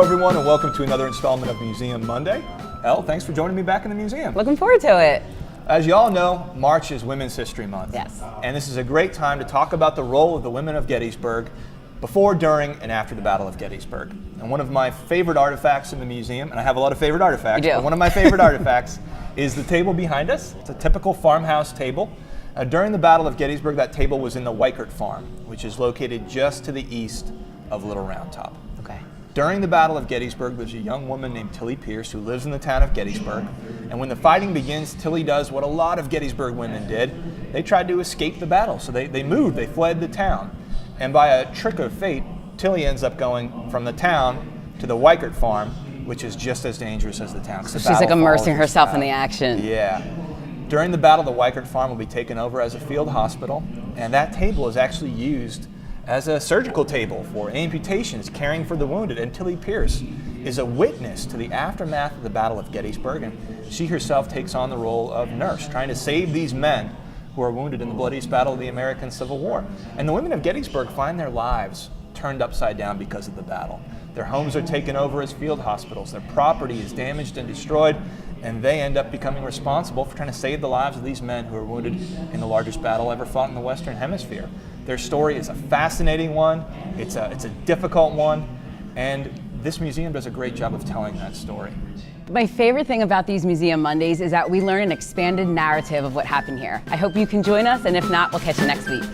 everyone, and welcome to another installment of Museum Monday. Elle, thanks for joining me back in the museum. Looking forward to it. As you all know, March is Women's History Month. Yes. And this is a great time to talk about the role of the women of Gettysburg before, during, and after the Battle of Gettysburg. And one of my favorite artifacts in the museum, and I have a lot of favorite artifacts, You do. but one of my favorite artifacts is the table behind us. It's a typical farmhouse table. During the Battle of Gettysburg, that table was in the Wiekert farm, which is located just to the east of Little Round Top. Okay. During the Battle of Gettysburg, there's a young woman named Tilly Pierce who lives in the town of Gettysburg. And when the fighting begins, Tilly does what a lot of Gettysburg women did. They tried to escape the battle, so they moved, they fled the town. And by a trick of fate, Tilly ends up going from the town to the Wiekert farm, which is just as dangerous as the town. So she's like immersing herself in the action. Yeah. During the battle, the Wiekert farm will be taken over as a field hospital, and that table is actually used as a surgical table for amputations, caring for the wounded. And Tilly Pierce is a witness to the aftermath of the Battle of Gettysburg, and she herself takes on the role of nurse, trying to save these men who are wounded in the bloodiest battle of the American Civil War. And the women of Gettysburg find their lives turned upside down because of the battle. Their homes are taken over as field hospitals, their property is damaged and destroyed, and they end up becoming responsible for trying to save the lives of these men who are wounded in the largest battle ever fought in the Western Hemisphere. Their story is a fascinating one, it's a difficult one, and this museum does a great job of telling that story. My favorite thing about these Museum Mondays is that we learn an expanded narrative of what happened here. I hope you can join us, and if not, we'll catch you next week.